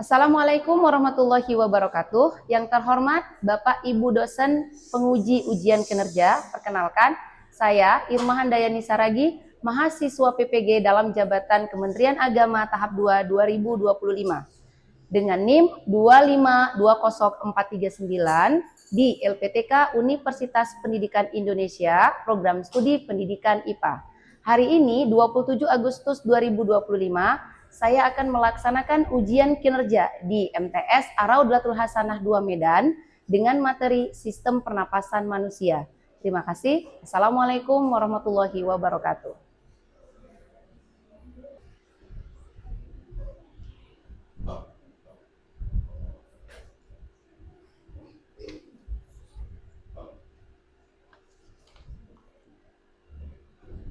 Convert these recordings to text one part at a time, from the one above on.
Assalamualaikum warahmatullahi wabarakatuh. Yang terhormat Bapak Ibu dosen penguji ujian kinerja, perkenalkan saya Irma Handayani Saragi, mahasiswa PPG dalam jabatan Kementerian Agama tahap 2 2025 dengan NIM 2520439 di LPTK Universitas Pendidikan Indonesia, Program Studi Pendidikan IPA. Hari ini 27 Agustus 2025 saya akan melaksanakan ujian kinerja di MTS Ar-Raudlatul Hasanah 2 Medan dengan materi Sistem Pernapasan Manusia. Terima kasih. Assalamualaikum warahmatullahi wabarakatuh.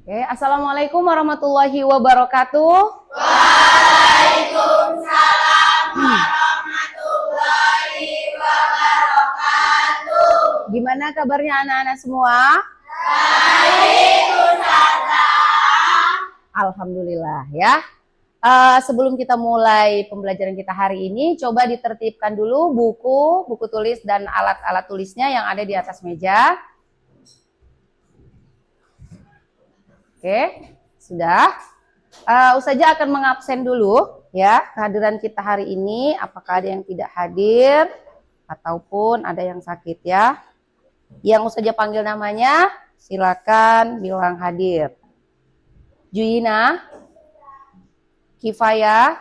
Oke, Assalamualaikum warahmatullahi wabarakatuh. Waalaikumsalam warahmatullahi wabarakatuh. Gimana kabarnya anak-anak semua? Baik, Ustazah. Alhamdulillah ya. Sebelum kita mulai pembelajaran kita hari ini, coba ditertibkan dulu buku tulis dan alat-alat tulisnya yang ada di atas meja. Oke, sudah. Ustazah akan mengabsen dulu ya kehadiran kita hari ini. Apakah ada yang tidak hadir ataupun ada yang sakit ya? Yang Ustazah panggil namanya, silakan bilang hadir. Juina, Kifaya,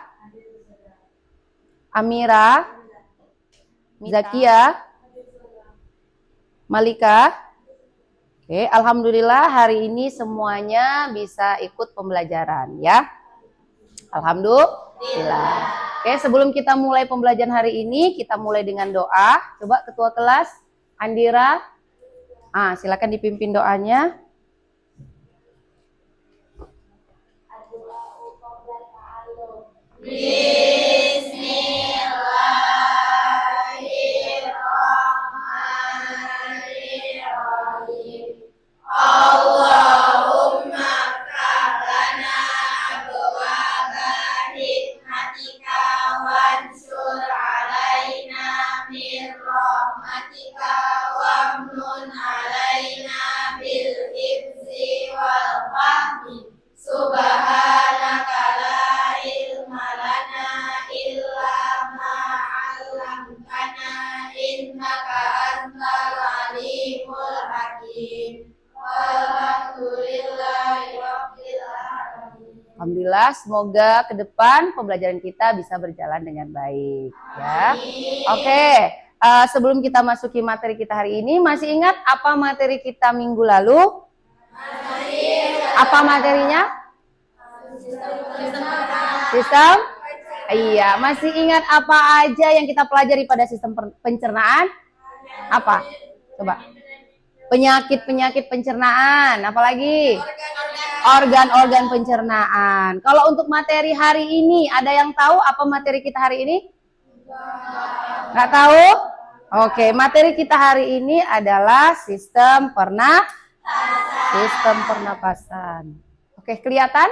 Amira, Zakia, Malika. Oke, alhamdulillah hari ini semuanya bisa ikut pembelajaran ya. Alhamdulillah. Oke, sebelum kita mulai pembelajaran hari ini, kita mulai dengan doa. Coba ketua kelas Andira, silakan dipimpin doanya. Bismillahirrahmanirrahim. Allahumma ftah abwaaba hikmatika wansur alaina min rahmatika wamnun alaina bil hifzi wal fahmi subhanaka la ilma lana illa ma 'allamtana innaka antal alimul hakim. Alhamdulillah, semoga ke depan pembelajaran kita bisa berjalan dengan baik ya. Oke, sebelum kita masuki materi kita hari ini, masih ingat apa materi kita minggu lalu? Apa materinya? Sistem? Iya, masih ingat apa aja yang kita pelajari pada sistem pencernaan? Apa? Coba. Penyakit-penyakit pencernaan, apalagi? Organ-organ pencernaan. Kalau untuk materi hari ini, ada yang tahu apa materi kita hari ini? Nggak tahu? Oke, materi kita hari ini adalah sistem pernapasan. Oke, kelihatan?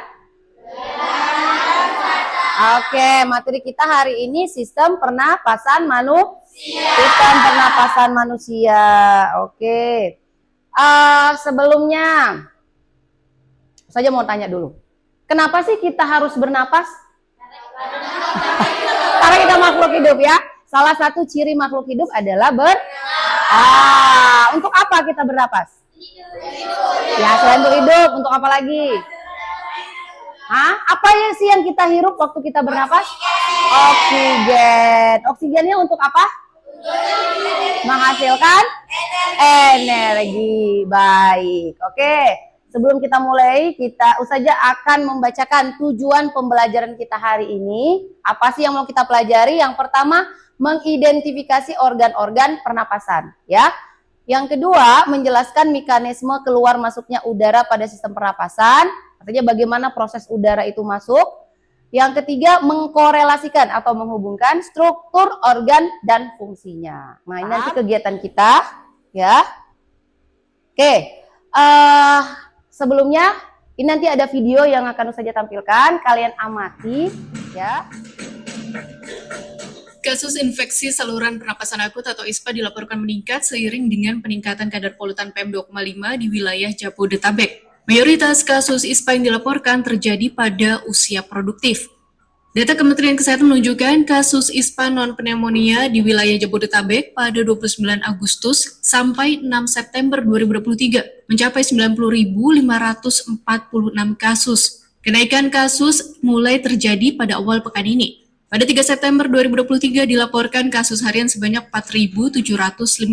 Oke, materi kita hari ini sistem pernapasan manusia. Oke. Sebelumnya saja mau tanya dulu. Kenapa sih kita harus bernapas? Karena kita makhluk hidup ya. Salah satu ciri makhluk hidup adalah untuk apa kita bernapas? Ya, selain untuk hidup, untuk apa lagi? Apa sih yang kita hirup waktu kita bernapas? Oksigen. Oksigennya untuk apa? Menghasilkan energi. Baik. Oke. Sebelum kita mulai, Ustazah akan membacakan tujuan pembelajaran kita hari ini. Apa sih yang mau kita pelajari? Yang pertama, mengidentifikasi organ-organ pernapasan, ya. Yang kedua, menjelaskan mekanisme keluar masuknya udara pada sistem pernapasan. Artinya bagaimana proses udara itu masuk. Yang ketiga, mengkorelasikan atau menghubungkan struktur organ dan fungsinya. Nah, ini nanti kegiatan kita, ya. Oke. Sebelumnya, ini nanti ada video yang akan Ustazah tampilkan. Kalian amati, ya. Kasus infeksi saluran pernapasan akut atau ISPA dilaporkan meningkat seiring dengan peningkatan kadar polutan PM2,5 di wilayah Jabodetabek. Mayoritas kasus ISPA yang dilaporkan terjadi pada usia produktif. Data Kementerian Kesehatan menunjukkan kasus ISPA non-pneumonia di wilayah Jabodetabek pada 29 Agustus sampai 6 September 2023 mencapai 90.546 kasus. Kenaikan kasus mulai terjadi pada awal pekan ini. Pada 3 September 2023 dilaporkan kasus harian sebanyak 4.759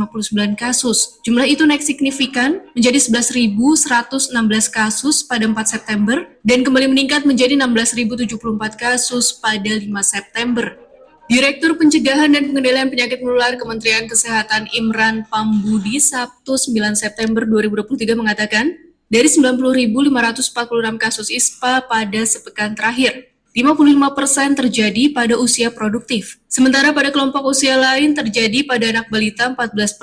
kasus. Jumlah itu naik signifikan menjadi 11.116 kasus pada 4 September dan kembali meningkat menjadi 16.074 kasus pada 5 September. Direktur Pencegahan dan Pengendalian Penyakit Menular Kementerian Kesehatan Imran Pambudi Sabtu 9 September 2023 mengatakan, dari 90.546 kasus ISPA pada sepekan terakhir, 55% terjadi pada usia produktif. Sementara pada kelompok usia lain terjadi pada anak balita 14%,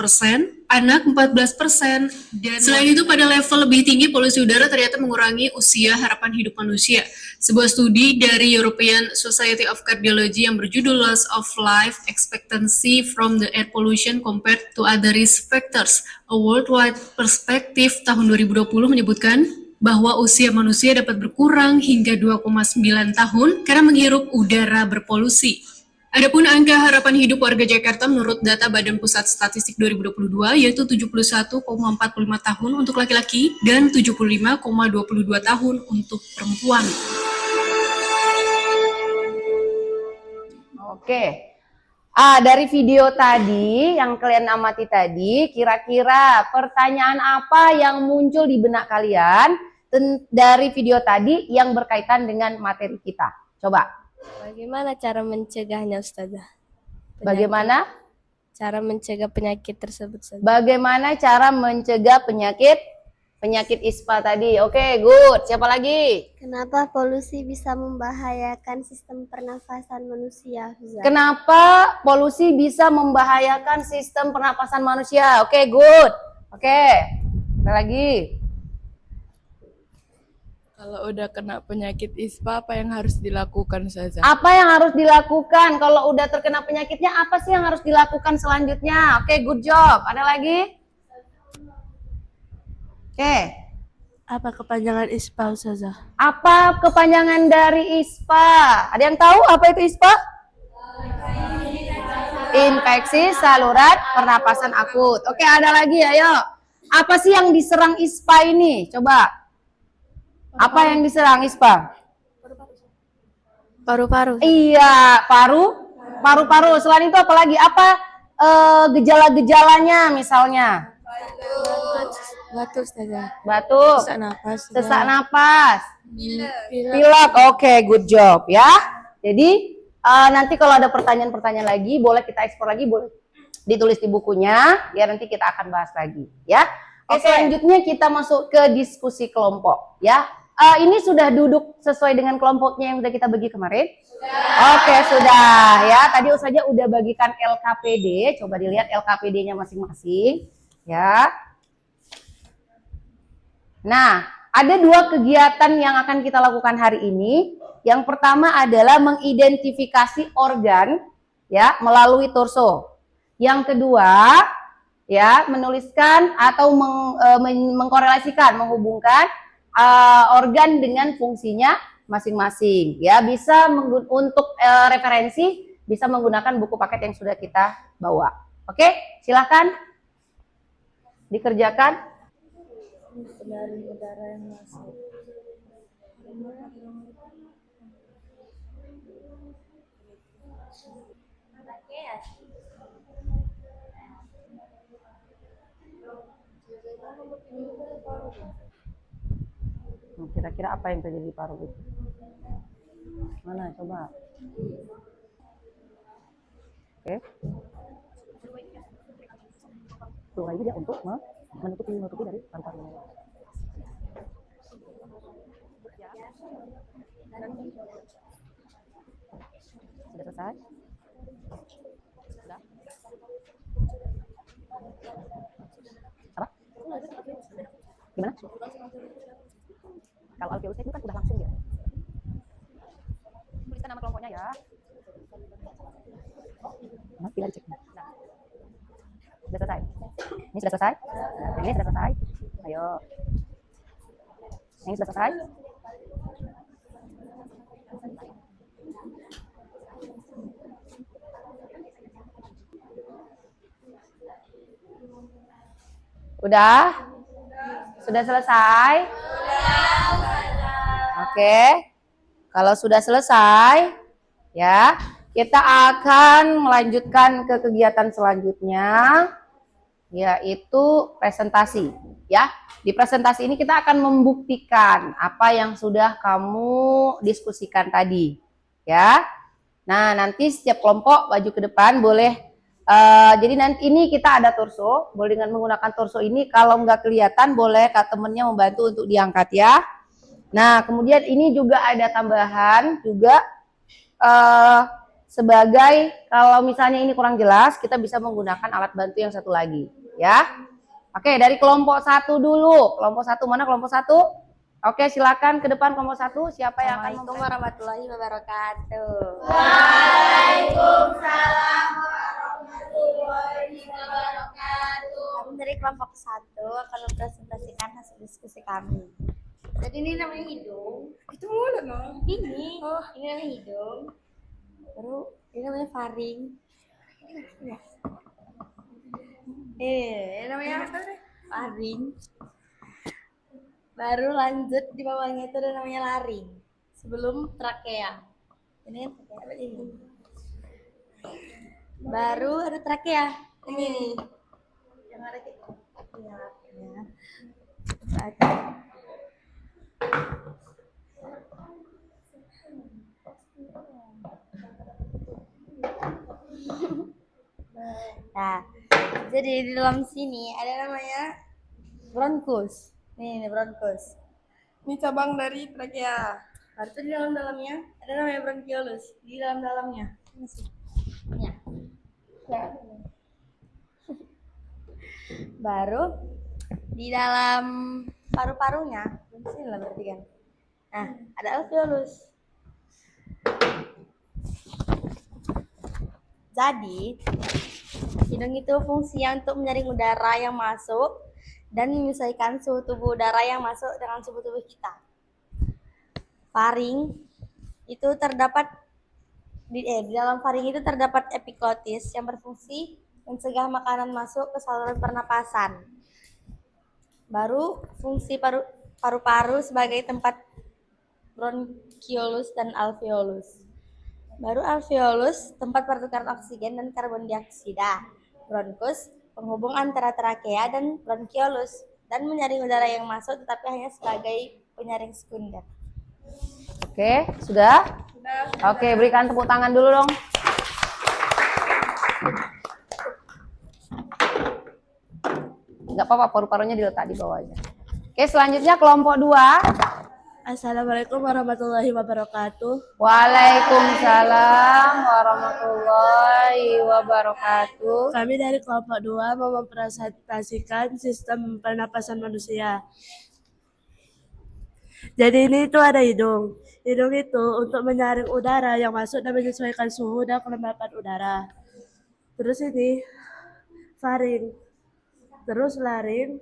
anak 14%, dan selain itu pada level lebih tinggi polusi udara ternyata mengurangi usia harapan hidup manusia. Sebuah studi dari European Society of Cardiology yang berjudul Loss of Life Expectancy from the Air Pollution Compared to Other Risk Factors, a Worldwide Perspective tahun 2020 menyebutkan bahwa usia manusia dapat berkurang hingga 2,9 tahun karena menghirup udara berpolusi. Adapun angka harapan hidup warga Jakarta menurut data Badan Pusat Statistik 2022 yaitu 71,45 tahun untuk laki-laki dan 75,22 tahun untuk perempuan. Oke. Dari video tadi yang kalian amati tadi, kira-kira pertanyaan apa yang muncul di benak kalian dari video tadi yang berkaitan dengan materi kita? Coba. Bagaimana cara mencegahnya, Ustazah? Bagaimana cara mencegah penyakit tersebut, Ustazah? Bagaimana cara mencegah penyakit ISPA tadi? Oke, good. Siapa lagi? Kenapa polusi bisa membahayakan sistem pernafasan manusia, Ustazah? Kenapa polusi bisa membahayakan sistem pernapasan manusia? Oke, good. Oke, ada lagi. Kalau udah kena penyakit ISPA, apa yang harus dilakukan, Ustazah? Apa yang harus dilakukan? Kalau udah terkena penyakitnya, apa sih yang harus dilakukan selanjutnya? Oke, good job. Ada lagi? Oke. Apa kepanjangan ISPA, Ustazah? Apa kepanjangan dari ISPA? Ada yang tahu apa itu ISPA? Infeksi saluran pernapasan akut. Oke, ada lagi, ayo. Apa sih yang diserang ISPA ini? Coba. Apa yang diserang ISPA? Paru-paru. Iya, paru-paru. Selain itu apa lagi? Apa gejala-gejalanya misalnya? Batuk, Ustazah. Batuk, Sesak napas. sesak napas, Pilek. pilek. Oke, good job ya. Jadi nanti kalau ada pertanyaan-pertanyaan lagi, boleh kita eksplor lagi, boleh ditulis di bukunya. Ya nanti kita akan bahas lagi ya. Oke, selanjutnya kita masuk ke diskusi kelompok ya. Ini sudah duduk sesuai dengan kelompoknya yang sudah kita bagi kemarin? Oke, sudah ya. Tadi Ustazah udah bagikan LKPD. Coba dilihat LKPD-nya masing-masing ya. Nah, ada dua kegiatan yang akan kita lakukan hari ini. Yang pertama adalah mengidentifikasi organ ya melalui torso. Yang kedua ya menuliskan atau mengkorelasikan, menghubungkan organ dengan fungsinya masing-masing ya. Bisa untuk referensi bisa menggunakan buku paket yang sudah kita bawa. Oke, silakan dikerjakan. Dari udara yang masuk. Kira-kira apa yang terjadi di paru itu? Mana coba? Oke. Tuh ini dia untuk menutupi dari paru-paru. Sudah selesai? Sudah? Apa? Gimana? Kalau alveolus itu kan udah langsung dia. Tuliskan nama kelompoknya ya. Mati lagi cek. Nah, sudah selesai. Ini sudah selesai. Nah, ini sudah selesai. Ayo. Ini sudah selesai. Udah? Sudah selesai? Oke. Kalau sudah selesai, ya, kita akan melanjutkan ke kegiatan selanjutnya, yaitu presentasi. Ya, di presentasi ini kita akan membuktikan apa yang sudah kamu diskusikan tadi. Ya. Nah, nanti setiap kelompok maju ke depan boleh. Jadi nanti ini kita ada torso, boleh dengan menggunakan torso ini. Kalau nggak kelihatan, boleh kak temennya membantu untuk diangkat ya. Nah, kemudian ini juga ada tambahan juga sebagai kalau misalnya ini kurang jelas, kita bisa menggunakan alat bantu yang satu lagi, ya. Oke, dari kelompok 1 dulu. Kelompok 1 mana kelompok 1? Oke, silakan ke depan kelompok 1. Siapa yang akan Assalamualaikum warahmatullahi wabarakatuh. Waalaikumsalam warahmatullahi wabarakatuh. Kami dari kelompok 1 akan mempresentasikan hasil diskusi kami. Jadi ini namanya hidung. Itu mulu no. Ini namanya hidung. Baru ini namanya faring. Ini namanya faring. Baru lanjut di bawahnya itu ada namanya laring. Sebelum trakea. Ini apa ini? Baru ada trakea. Ini nih. Yang ada gitu. Ya. Nah, jadi di dalam sini ada namanya bronkus. Nih bronkus. Ini cabang dari trakea. Baru tuh di dalamnya ada namanya bronchiolus. Di dalamnya. Ini sih. Ya. Baru di dalam paru-parunya, sini lah berarti kan. Nah, ada alveolus. Jadi, hidung itu fungsinya untuk menyaring udara yang masuk dan menyesuaikan suhu tubuh udara yang masuk dengan suhu tubuh kita. Faring itu terdapat di dalam faring itu terdapat epiglotis yang berfungsi mencegah makanan masuk ke saluran pernapasan. Baru fungsi paru-paru sebagai tempat bronchiolus dan alveolus. Baru alveolus tempat pertukaran oksigen dan karbon dioksida. Bronkus penghubung antara trakea dan bronchiolus dan menyaring udara yang masuk tetapi hanya sebagai penyaring sekunder. Oke, sudah? Oke, berikan tepuk tangan dulu dong. Nggak apa-apa, paru-parunya diletak di bawah aja. Oke, selanjutnya kelompok 2. Assalamualaikum warahmatullahi wabarakatuh. Waalaikumsalam warahmatullahi wabarakatuh. Kami dari kelompok 2 mau mempresentasikan sistem pernapasan manusia. Jadi ini itu ada hidung. Hidung itu untuk menyaring udara yang masuk dan menyesuaikan suhu dan kelembapan udara. Terus ini faring. Terus laring.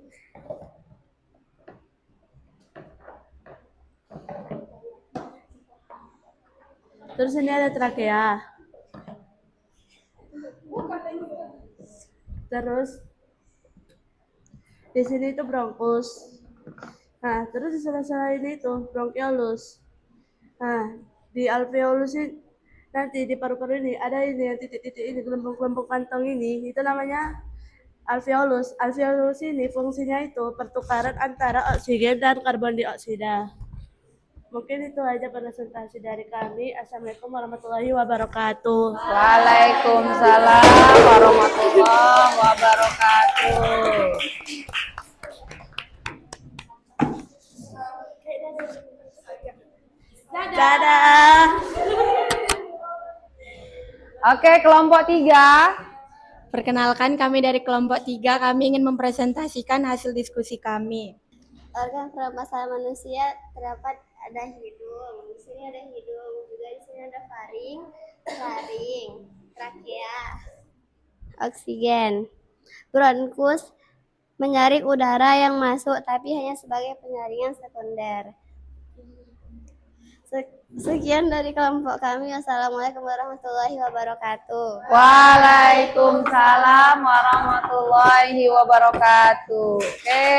Terus ini ada trakea. Terus di sini itu bronkus. Nah, terus di sela-sela ini itu bronchiolus. Nah, di alveolus ini nanti di paru-paru ini ada ini yang titik-titik ini gelembung-gelembung kantong ini itu namanya alveolus. Alveolus ini fungsinya itu pertukaran antara oksigen dan karbon dioksida. Mungkin itu aja presentasi dari kami. Assalamualaikum warahmatullahi wabarakatuh. Waalaikumsalam warahmatullahi wabarakatuh. Dadah. Oke, kelompok 3. Perkenalkan, kami dari kelompok 3, kami ingin mempresentasikan hasil diskusi kami. Organ pernapasan manusia terdapat ada hidung. Di sini ada hidung, juga di sini ada faring, trakea, oksigen. Bronkus menyaring udara yang masuk tapi hanya sebagai penyaringan sekunder. Sekian dari kelompok kami. Wassalamualaikum warahmatullahi wabarakatuh. Waalaikumsalam warahmatullahi wabarakatuh. Oke.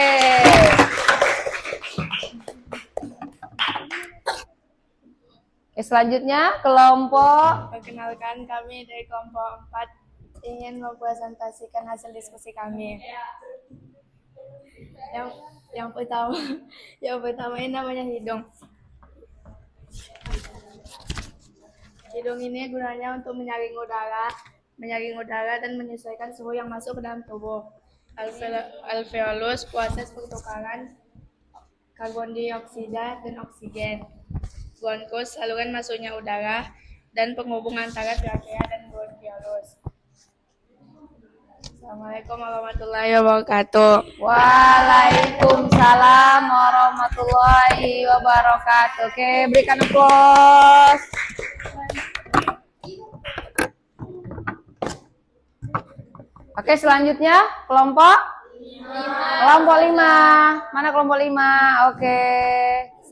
Oke, selanjutnya kelompok Perkenalkan, kami dari kelompok 4 ingin mempresentasikan hasil diskusi kami. Yang pertama ini namanya hidung. Hidung ini gunanya untuk menyaring udara dan menyesuaikan suhu yang masuk ke dalam tubuh. Alveolus proses pertukaran karbon dioksida dan oksigen. Bronkus saluran masuknya udara dan penghubung antara trakea dan bronkiolus. Assalamualaikum warahmatullahi wabarakatuh. Waalaikumsalam warahmatullahi wabarakatuh. Oke, berikan aplaus. Oke, selanjutnya kelompok 5. Mana kelompok 5? Oke.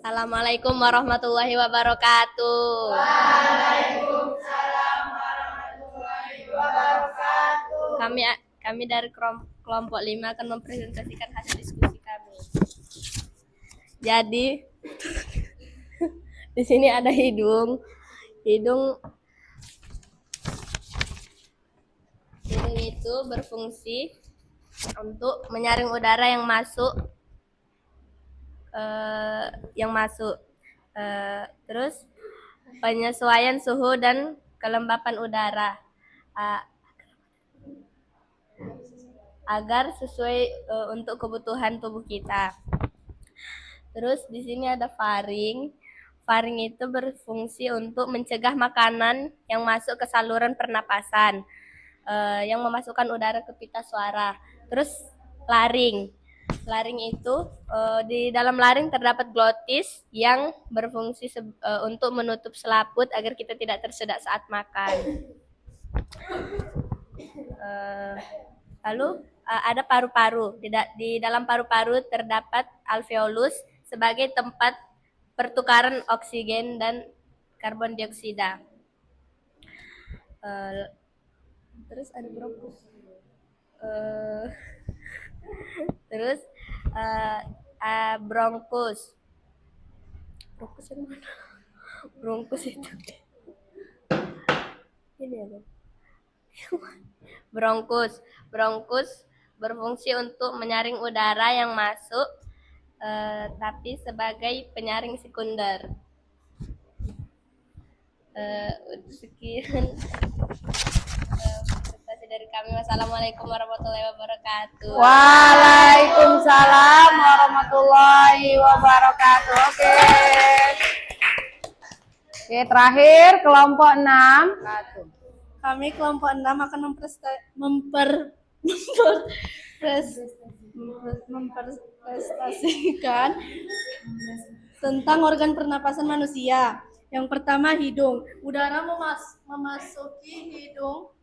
Assalamualaikum warahmatullahi wabarakatuh. Waalaikumsalam warahmatullahi wabarakatuh. Kami dari kelompok 5 akan mempresentasikan hasil diskusi kami. Jadi di sini ada hidung. Hidung itu berfungsi untuk menyaring udara yang masuk. Terus penyesuaian suhu dan kelembapan udara agar sesuai untuk kebutuhan tubuh kita. Terus di sini ada faring. Faring itu berfungsi untuk mencegah makanan yang masuk ke saluran pernapasan, yang memasukkan udara ke pita suara. Terus laring. Laring itu di dalam laring terdapat glotis yang berfungsi untuk menutup selaput agar kita tidak tersedak saat makan. Lalu ada paru-paru. Di dalam paru-paru terdapat alveolus sebagai tempat pertukaran oksigen dan karbon dioksida. Terus ada bronkus. Terus bronkus. Bronkus yang mana? Bronkus itu. Ini ada. Bronkus. Bronkus berfungsi untuk menyaring udara yang masuk, tapi sebagai penyaring sekunder. Sekian presentasi dari kami. Wassalamualaikum warahmatullahi wabarakatuh. Waalaikumsalam warahmatullahi wabarakatuh. Oke. Oke, terakhir kelompok 6. Kami kelompok 6 akan mempresentasikan tentang organ pernapasan manusia. Yang pertama hidung. Udara memasuki hidung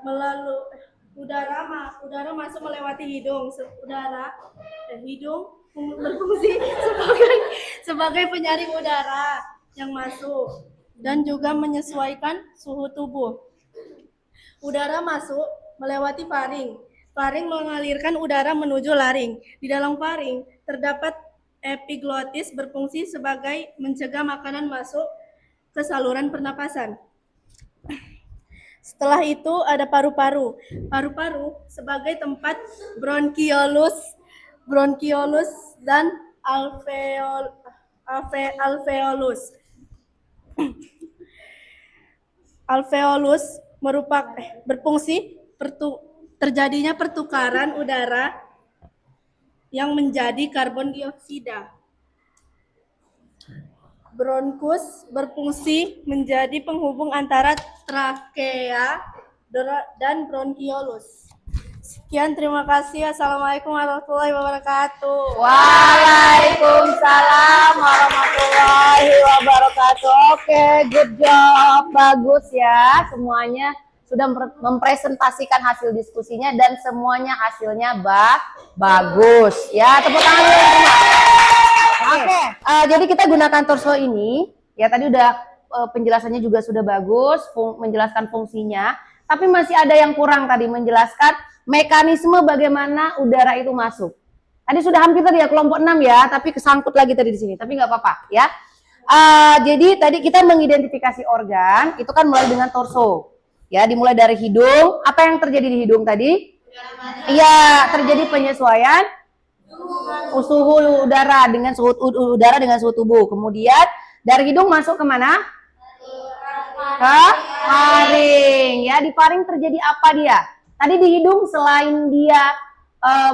melalui udara masuk melewati hidung. Hidung berfungsi sebagai penyaring udara yang masuk dan juga menyesuaikan suhu tubuh. Udara masuk melewati faring. Faring mengalirkan udara menuju laring. Di dalam faring terdapat epiglotis berfungsi sebagai mencegah makanan masuk ke saluran pernapasan. Setelah itu ada paru-paru. Paru-paru sebagai tempat bronkiolus dan alveolus. Alveolus berfungsi terjadinya pertukaran udara yang menjadi karbon dioksida. Bronkus berfungsi menjadi penghubung antara trakea dan bronkiolus. Sekian, terima kasih. Assalamualaikum warahmatullahi wabarakatuh. Waalaikumsalam warahmatullahi wabarakatuh. Oke, good job. Bagus ya semuanya. sudah mempresentasikan hasil diskusinya dan semuanya hasilnya bagus. Ya, tepuk tangan dulu semua. Oke, jadi kita gunakan torso ini. Ya, tadi udah penjelasannya juga sudah bagus, menjelaskan fungsinya. Tapi masih ada yang kurang tadi, menjelaskan mekanisme bagaimana udara itu masuk. Tadi sudah hampir tadi ya kelompok 6 ya, tapi kesangkut lagi tadi di sini. Tapi nggak apa-apa ya. Jadi tadi kita mengidentifikasi organ, itu kan mulai dengan torso. Ya, dimulai dari hidung. Apa yang terjadi di hidung tadi? Iya, terjadi penyesuaian suhu udara dengan suhu udara dengan suhu tubuh. Kemudian dari hidung masuk kemana? Ke faring. Ya, di faring terjadi apa dia? Tadi di hidung selain dia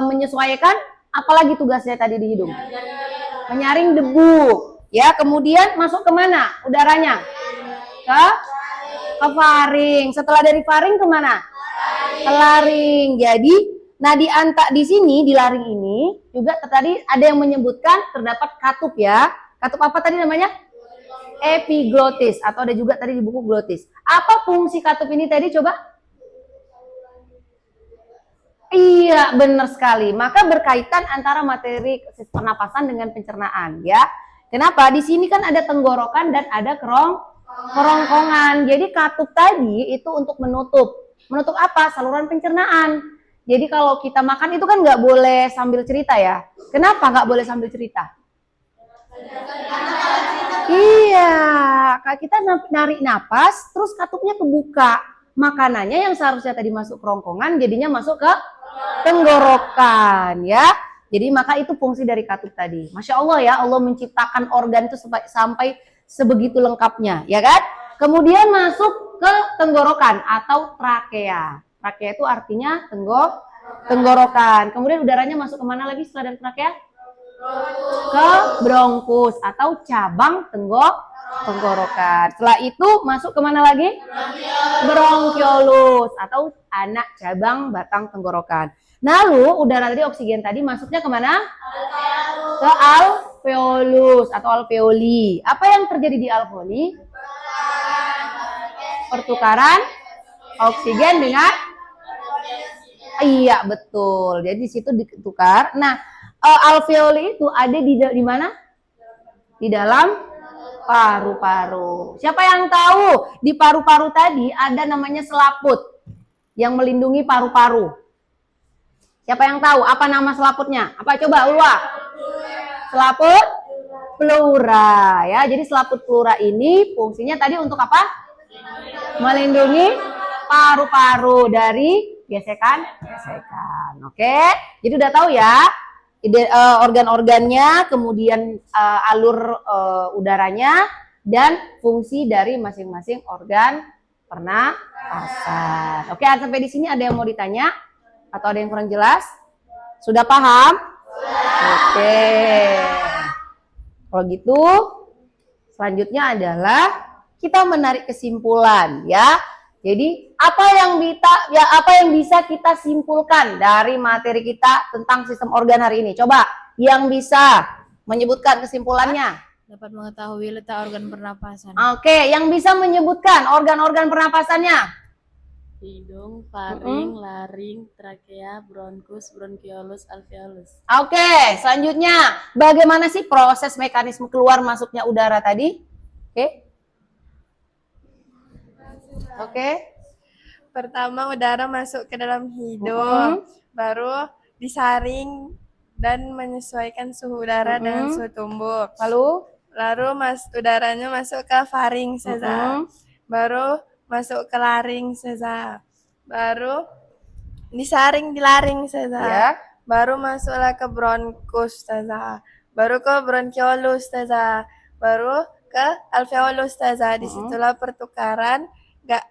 menyesuaikan, apalagi tugasnya tadi di hidung? Menyaring debu. Ya, kemudian masuk kemana udaranya? Ke faring. Setelah dari faring kemana? Ke laring. Jadi, nah di sini di laring ini juga tadi ada yang menyebutkan terdapat katup ya. Katup apa tadi namanya? Epiglotis, atau ada juga tadi di buku glotis. Apa fungsi katup ini tadi coba? Iya, benar sekali. Maka berkaitan antara materi pernapasan dengan pencernaan, ya. Kenapa? Di sini kan ada tenggorokan dan ada kerongkongan. Jadi katup tadi itu untuk menutup. Menutup apa? Saluran pencernaan. Jadi kalau kita makan itu kan nggak boleh sambil cerita ya. Kenapa nggak boleh sambil cerita? Iya, kita narik napas, terus katupnya kebuka. Makanannya yang seharusnya tadi masuk kerongkongan, jadinya masuk ke tenggorokan, ya. Jadi maka itu fungsi dari katup tadi. Masya Allah ya, Allah menciptakan organ itu sampai sebegitu lengkapnya, ya kan? Kemudian masuk ke tenggorokan atau trakea. Trakea itu artinya tenggorokan. Kemudian udaranya masuk kemana lagi setelah dari trakea? Ke bronkus atau cabang tenggorokan. Setelah itu masuk kemana lagi? Bronkiolus atau anak cabang batang tenggorokan. Lalu udara tadi, oksigen tadi masuknya kemana? Ke alveolus atau alveoli. Apa yang terjadi di alveoli? Pertukaran oksigen dengan, iya betul. Jadi di situ ditukar. Nah, alveoli itu ada di mana? Di dalam paru-paru. Siapa yang tahu di paru-paru tadi ada namanya selaput yang melindungi paru-paru? Siapa yang tahu apa nama selaputnya? Apa coba Ulwa? Selaput pleura ya. Jadi selaput pleura ini fungsinya tadi untuk apa? Melindungi paru-paru dari gesekan. Oke. Jadi udah tahu ya organ-organnya, kemudian alur udaranya dan fungsi dari masing-masing organ pernapasan. Oke, sampai di sini ada yang mau ditanya atau ada yang kurang jelas? Sudah paham? Oke. Kalau gitu, selanjutnya adalah kita menarik kesimpulan ya. Jadi apa yang bisa kita simpulkan dari materi kita tentang sistem organ hari ini? Coba yang bisa menyebutkan kesimpulannya. Dapat mengetahui letak organ pernapasan. Oke, yang bisa menyebutkan organ-organ pernapasannya? Hidung, faring, laring, trakea, bronkus, bronkiolus, alveolus. Oke, selanjutnya bagaimana sih proses mekanisme keluar masuknya udara tadi? Oke. Pertama udara masuk ke dalam hidung, baru disaring dan menyesuaikan suhu udara dengan suhu tubuh. Lalu udaranya masuk ke faring saja. Baru masuk ke laring saja. Baru disaring di laring saja. Ya. Baru masuklah ke bronkus saja. Baru ke bronkiolus saja. Baru ke alveolus saja. Disitulah pertukaran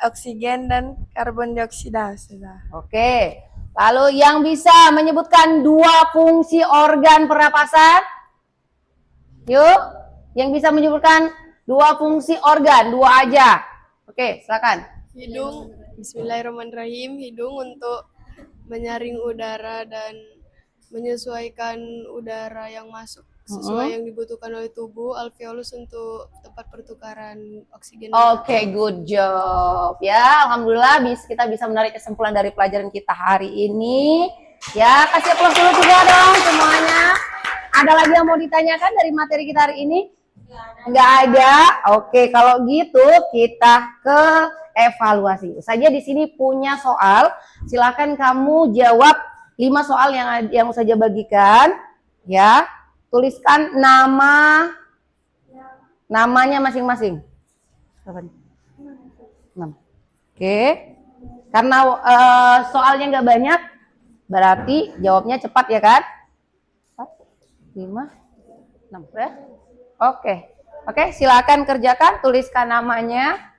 oksigen dan karbon dioksida saja. Oke. Lalu yang bisa menyebutkan dua fungsi organ pernapasan? Yuk, yang bisa menyebutkan dua fungsi organ, dua aja. Oke, silakan. Hidung, bismillahirrahmanirrahim. Hidung untuk menyaring udara dan menyesuaikan udara yang masuk sesuai yang dibutuhkan oleh tubuh, alveolus untuk tempat pertukaran oksigen. Oke, good job. Ya, alhamdulillah kita bisa menarik kesimpulan dari pelajaran kita hari ini. Ya, kasih aplaus dulu juga dong semuanya. Ada lagi yang mau ditanyakan dari materi kita hari ini? Nggak ada. Oke, kalau gitu kita ke evaluasi. Saja di sini punya soal. Silakan kamu jawab 5 soal yang saja bagikan. Ya, tuliskan namanya masing-masing. 6. Oke. Karena soalnya nggak banyak, berarti jawabnya cepat ya kan? 5, 6 ya. Oke, silakan kerjakan, tuliskan namanya.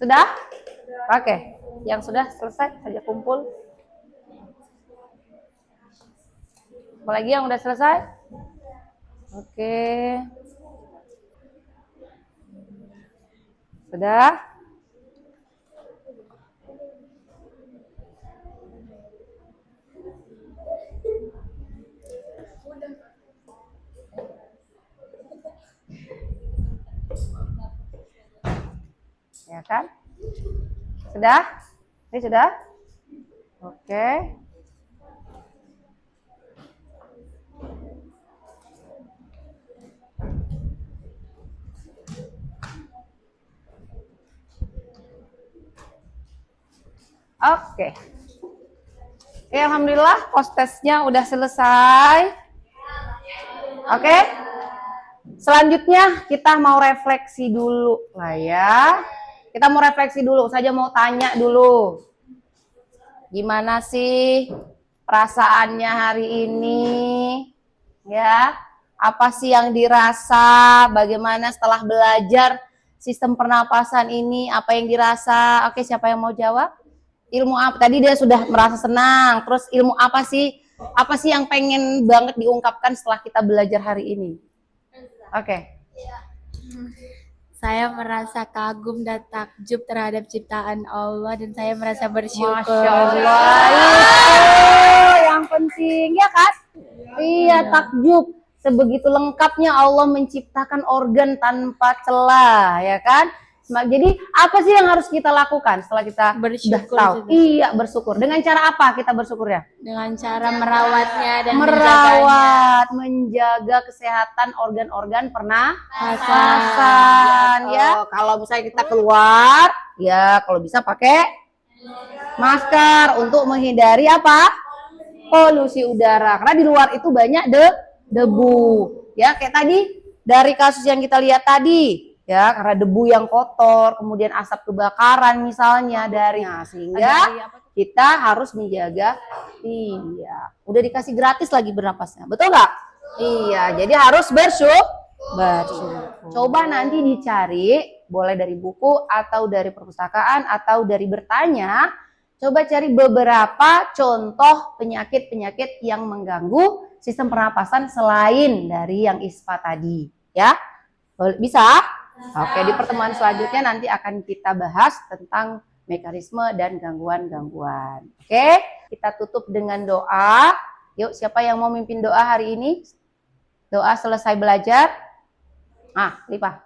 Sudah? Oke, yang sudah selesai saja kumpul. Apalagi yang udah selesai? Oke. Sudah? Ya kan? Sudah? Ini sudah? Oke. Oke. Oke, alhamdulillah post-testnya udah selesai. Oke. Selanjutnya kita mau refleksi dulu lah ya. Kita mau refleksi dulu, saja mau tanya dulu. Gimana sih perasaannya hari ini? Ya, apa sih yang dirasa? Bagaimana setelah belajar sistem pernapasan ini? Apa yang dirasa? Oke, siapa yang mau jawab? Ilmu apa? Tadi dia sudah merasa senang. Terus ilmu apa sih? Apa sih yang pengen banget diungkapkan setelah kita belajar hari ini? Oke. Saya merasa kagum dan takjub terhadap ciptaan Allah dan saya merasa bersyukur. Masya Allah, yang penting ya kan? Iya, takjub. Sebegitu lengkapnya Allah menciptakan organ tanpa celah, ya kan? Jadi apa sih yang harus kita lakukan setelah kita Bersyukur udah tahu? juga. Iya, bersyukur. Dengan cara apa kita bersyukurnya? Dengan cara merawatnya dan Menjaga kesehatan organ-organ menjaganya. pernapasan. Ya, kalau misalnya kita keluar, ya kalau bisa pakai masker untuk menghindari apa? Polusi udara. Karena di luar itu banyak debu. Ya, kayak tadi dari kasus yang kita lihat tadi. Ya, karena debu yang kotor, kemudian asap kebakaran misalnya sehingga kita harus menjaga. Iya, udah dikasih gratis lagi bernapasnya, betul nggak? Iya, jadi harus bersyukur. Coba nanti dicari, boleh dari buku atau dari perpustakaan atau dari bertanya. Coba cari beberapa contoh penyakit-penyakit yang mengganggu sistem pernapasan selain dari yang ISPA tadi, ya. Bisa? Oke, di pertemuan selanjutnya nanti akan kita bahas tentang mekanisme dan gangguan-gangguan. Oke, kita tutup dengan doa. Yuk, siapa yang mau mimpin doa hari ini? Doa selesai belajar. Lipah.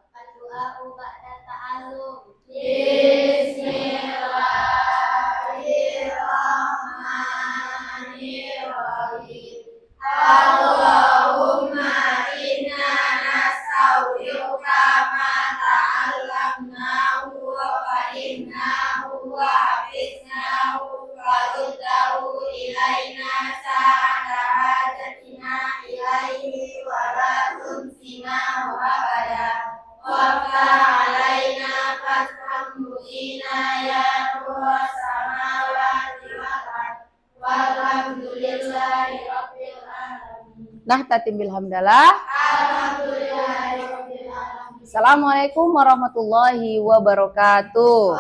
Allahumma inna nas'aluka ma ta'allamnahu wa fahimnahu wa hafidnahu wa ruddahu ilaina sa'ata hajatina ilaihi wa la tunsinahu abada wa alaina fatham mubina ya Tuhan samawati wal ardh walhamdulillahi rabbil alamin. Nah, tatimbil hamdalah. Alhamdulillahirabbil alamin. Assalamualaikum warahmatullahi wabarakatuh.